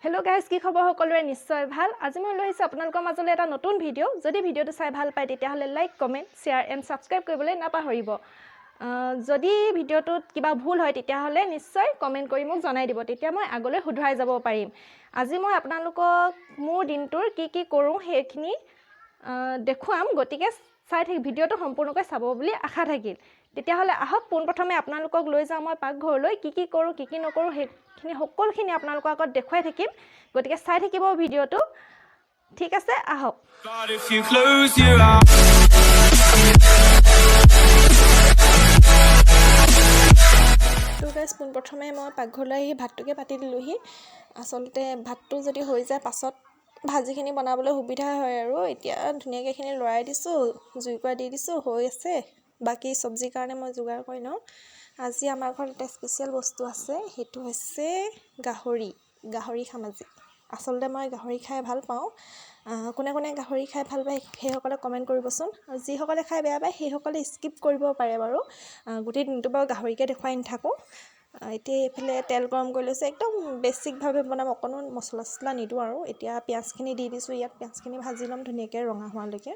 Hello guys, কি খবৰ সকলোৰে নিশ্চয় ভাল আজি মই লৈ আহিছো আপোনালোকৰ মাজলৈ এটা নতুন ভিডিও যদি ভিডিওটো চাই ভাল পায় তেতিয়া হলে like comment share and subscribe কৰিবলৈ নাপাহৰিব যদি ভিডিওটোত কিবা ভুল হয় তেতিয়া হলে নিশ্চয় কমেন্ট কৰি মোক জনাই দিব তেতিয়া মই আগলৈ শুধৰাই যাব পাৰিম আজি মই আপোনালোকক মোৰ দিনটোৰ কি কৰো হেখিনি দেখুৱাম গতিকে চাই থাকি ভিডিওটো সম্পূৰ্ণকৈ চাব বুলি আশা থাকিল তেতিয়া হলে আহক পোনপ্ৰথমে আপোনালোকক লৈ যাওঁ মই পাকঘৰলৈ কি কৰো কি নকৰো হেখিনি সকলোখিনি আপোনালোকৰ আগত দেখুৱাই থাকিম গতিকে চাই থাকিব ভিডিওটো ঠিক আছে আহক তো গাইস পোনপ্ৰথমে মই পাকঘৰলৈ আহি ভাতটোকে পাতি দিলোহি আসলতে ভাতটো যদি হৈ যায় পাছত ভাজিখিনি বনাবলৈ সুবিধা হয় আৰু এতিয়া ধুনীয়াকৈ খিনি লৰাই দিছো জুইকুৰা দি দিছো হৈ আছে বাকি সবজি কাৰণে মই যোগাৰ কৰি লওঁ আজি আমাৰ ঘৰত এটা স্পেশাল বস্তু আছে হেতু হৈছে গাহৰি খামাজি আসলতে মই গাহৰি খাই ভাল পাওঁ কোনে গাহৰি খাই ভাল পায় হেসকলে কমেন্ট কৰিবচোন আৰু যি সকলে খাই বেয়া পায় হেসকলে স্কিপ কৰিব পাৰে বাৰু গুটি দিনটো বাৰু গাহৰিকে দেখুৱাই নাথাকো এতিয়া এফালে তেল গৰম কৰি লৈছে একদম বেসিক ভাৱে বনাম অকনো মছলা নিদো আৰু এতিয়া পিয়াজখিনি দি দিছো ইয়াত পিয়াজখিনি ভাজি লম ধুনীয়াকৈ ৰঙা হোৱালৈকে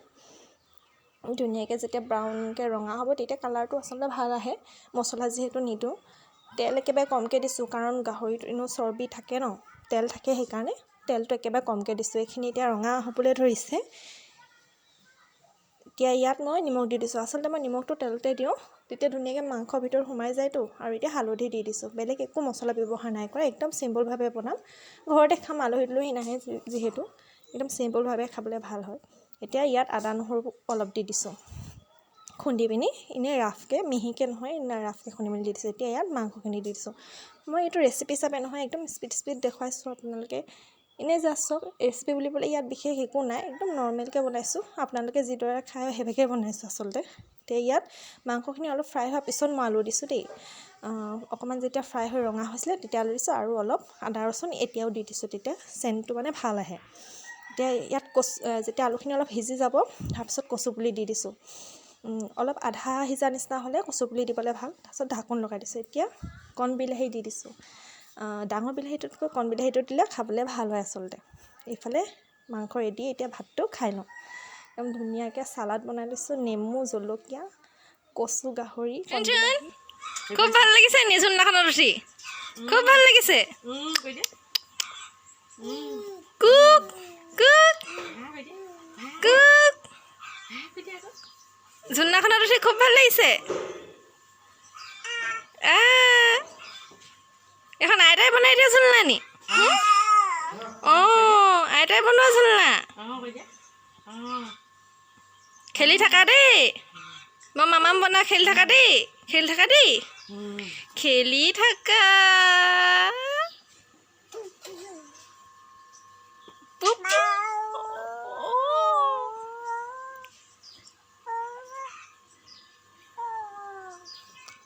ধুনীয়াকৈ যেতিয়া ব্ৰাউনকৈ ৰঙা হ'ব তেতিয়া কালাৰটো আসলে ভাল আহে মছলা যেহেতু নিদো তেল একেবাৰে কমকৈ দিছো কাৰণ গাহৰিটো ইনো চৰ্বি থাকে ন তেল থাকে সেইকাৰণে তেলটো একেবাৰে কমকৈ দিছো এইখিনি এতিয়া ৰঙা হ'বলৈ ধৰিছে এতিয়া ইয়াত মই নিমখ দি দিছো আসলে মই নিমখটো তেলতে দিও তেতিয়া ধুনীয়াকৈ মাংসৰ ভিতৰ সোমাই যায়তো আৰু এতিয়া হালধি দি দিছো বেলেগ একো মছলা ব্যৱহাৰ নাই কৰা একদম সিম্পল ভাৱে বনাম ঘৰতে খাম আলহী নাহে যেহেতু একদম সিম্পল ভাৱে খাবলৈ ভাল হয় এতিয়া ইয়াত আদা নহৰু অলপ দি দিছো খুন্দি পিনি ইনে ৰাফকে মিহিকে নহয় ইনে ৰাফকে খুন্দি মিলি দি দিছো এতিয়া ইয়াত মাংসখিনি দি দিছো মই এইটো ৰেচিপি হিচাপে নহয় একদম স্পিড দেখাইছো আপোনালোকে ইনে জাষ্ট ৰেচিপি বুলি বলে ইয়াত বিশেষ একো নাই একদম নৰমালকে বনাইছো আপোনালোকে যিদৰে খায় হেবেকে বনাইছো আসলতে তে ইয়াত মাংসখিনি অলপ ফ্ৰাই হোৱাৰ পিছত মই আলু দিছো দেই অকমান যেতিয়া ফ্ৰাই হৈ ৰঙা হৈছিলে তেতিয়া আলু দিছো আৰু অলপ আদা ৰসুন এতিয়াও দি দিছো তেতিয়া সেন্টটো মানে ভাল আহে এতিয়া ইয়াত যেতিয়া আলুখিনি অলপ ভিজি যাব তাৰ পিছত কচু পুলি দি দিছো অলপ আধা হিজা নিচিনা হলে কচু পুলি দিবলৈ ভাল তাৰপিছত ঢাকন লগাই দিছো এতিয়া কণ বিলাহী দি দিছো ডাঙৰ বিলাহীটোতকৈ কণ বিলাহীটো দিলে খাবলৈ ভাল হয় আসলতে এইফালে মাংস ৰেডি এতিয়া ভাতটো খাই লওঁ একদম ধুনীয়াকৈ সালাড বনাই লৈছো নেমু জলকীয়া কচু গাহৰি খুব ভাল লাগিছে নিজুন্নাখনত উঠি খুব ভাল লাগিছে কুক কুক কুক জুন্নাখনত উঠি খুব ভাল লাগিছে এখন আইতাই বনাই দিয়া জুলনা নি আইতাই বনোৱা জুলনা খেলি থাকা দেই মই মামাম বনা খেলি থাকা দেই খেলি থাকা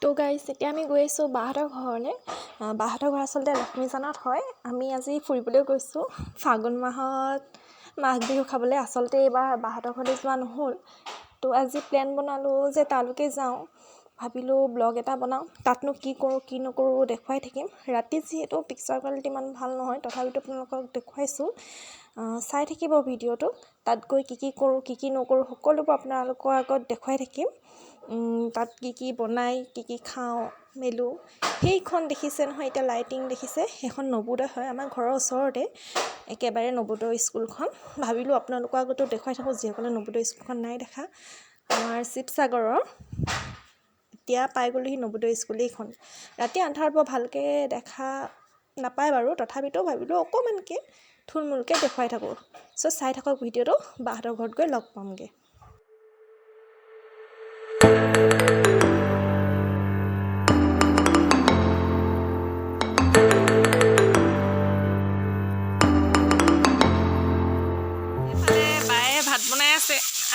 তো গাইস এতিয়া আমি গৈ আছো বাহঁতৰ ঘৰলে বাহঁতৰ ঘৰ আসলতে লক্ষ্মীজানত হয় আমি আজি ফুৰিবলৈ গৈছো ফাগুন মাহত মাঘ বিহু খাবলৈ আসলতে এবাৰ বাহঁতৰ ঘৰলে যোৱা নহল তো আজি প্ল্যান বনালো যে তালুকে যাওঁ ভাবিলো ব্লগ এটা বনাও তাতনো কি কৰো কি নকৰো দেখুৱাই থাকিম ৰাতি যেহেতু পিকচাৰ কোৱালিটি ইমান ভাল নহয় তথাপিতো আপোনালোকক দেখুৱাইছো চাই থাকিব ভিডিওটো তাত গৈ কি কৰো কি নকৰো সকলোবোৰ আপোনালোকৰ আগত দেখুৱাই থাকিম তাত কি বনাই কি খাওঁ মেলো সেইখন দেখিছে নহয় এতিয়া লাইটিং দেখিছে সেইখন নবোদয় হয় আমাৰ ঘৰৰ ওচৰতে একেবাৰে নবোদয় স্কুলখন ভাবিলো আপোনালোকৰ আগতো দেখুৱাই থাকো যিসকলে নবোদয় স্কুলখন নাই দেখা আমাৰ শিৱসাগৰৰ এতিয়া পাই গ'লোহি নবোদয় স্কুল এইখন ৰাতি আন্ধাৰ বৰ ভালকে দেখা নাপায় বাৰু তথাপিতো ভাবিলো অকমানকে থুলমুলকে দেখুৱাই থাকো সো চাই থাকক ভিডিওটো বাহঁতৰ ঘৰত গৈ লগ পামগে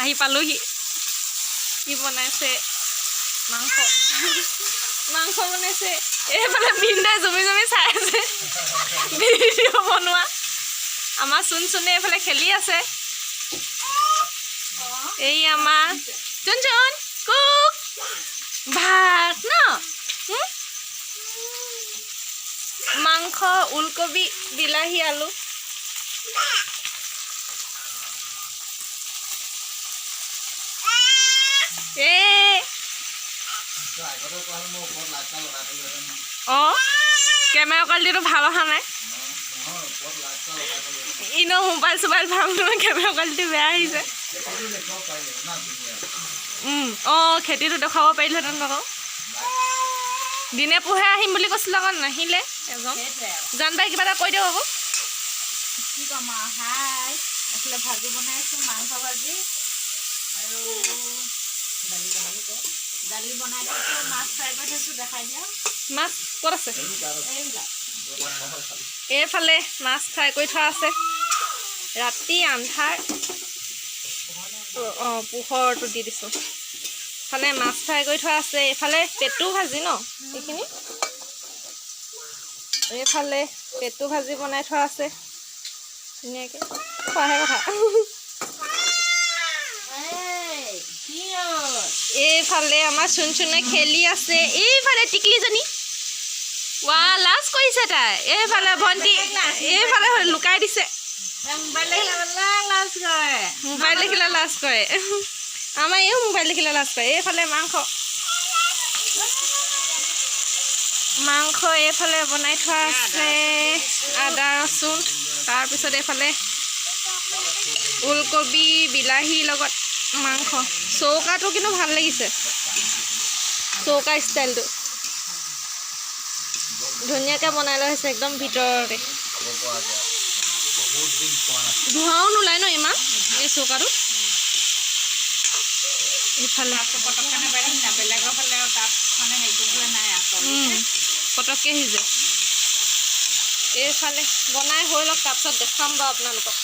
আহি পালোহি কি বনাইছে মাংস বনাইছে এইফালে বিন্দাই জমি চাই আছে ভিডিঅ' বনোৱা আমাৰ চুনচুনে এইফালে খেলি আছে এই আমাৰ চুনচুন কুক ভাত ন মাংস, ওলকবি, বিলাহী, আলু। কেমেৰা কোৱালিটিটো ভাল অহা নাই। ইনো মোবাইল চোবাইল ভাল নহয়, কেমেৰা কোৱালিটি বেয়া আহিছে। খেতিটো দেখুৱাব পাৰিলোহেঁতেন আকৌ। দিনে পোহে আহিম বুলি কৈছিলে আকৌ, নাহিলে এজন। জানবাই কিবা এটা কৈ দিয়ক আকৌ। কি ক'ম আৰু, হাই এইফালে ভাজি বনাইছোঁ, মাংস ভাজি আৰু দালি বনাই থৈছোঁ, মাছ ফ্ৰাই কৰি থৈছোঁ, দেখাই দিয়া। মাছ ক'ত আছে? এইবিলাক এইফালে মাছ ফ্ৰাই কৰি থোৱা আছে। ৰাতি আন্ধাৰ, পোহৰটো দি দিছোঁ। ইফালে মাছ ফ্ৰাই কৰি থোৱা আছে, এইফালে পেটু ভাজি ন এইখিনি। এইফালে পেটু ভাজি বনাই থোৱা আছে ধুনীয়াকৈ, খোৱাহে কথা। এইফালে আমাৰ চুনচুনে খেলি আছে, এইফালে টিকলিজনী ৱা লাজ কৰিছে তাই। এইফালে ভণ্টি এইফালে লুকাই দিছে। মোবাইল দেখিলে লাজ কৰে। আমাৰ এইও মোবাইল দেখিলে লাজ কৰে। এইফালে মাংস এইফালে বনাই থোৱা আছে, আদা ৰচুন। তাৰপিছত এইফালে ওলকবি, বিলাহীৰ লগত মাংস। চৌকাটো কিন্তু ভাল লাগিছে, চৌকা ষ্টাইলটো ধুনীয়াকৈ বনাই লোৱা হৈছে একদম ভিতৰতে। ধোঁৱাও নোলায় ন ইমান এই চৌকাটো। ইফালে বেলেগৰ ফালে তাত মানে হেৰি কৰিবলৈ নাই পটককৈ সিজে। এইফালে বনাই হৈ লওক, তাৰপিছত দেখাম বাৰু আপোনালোকক।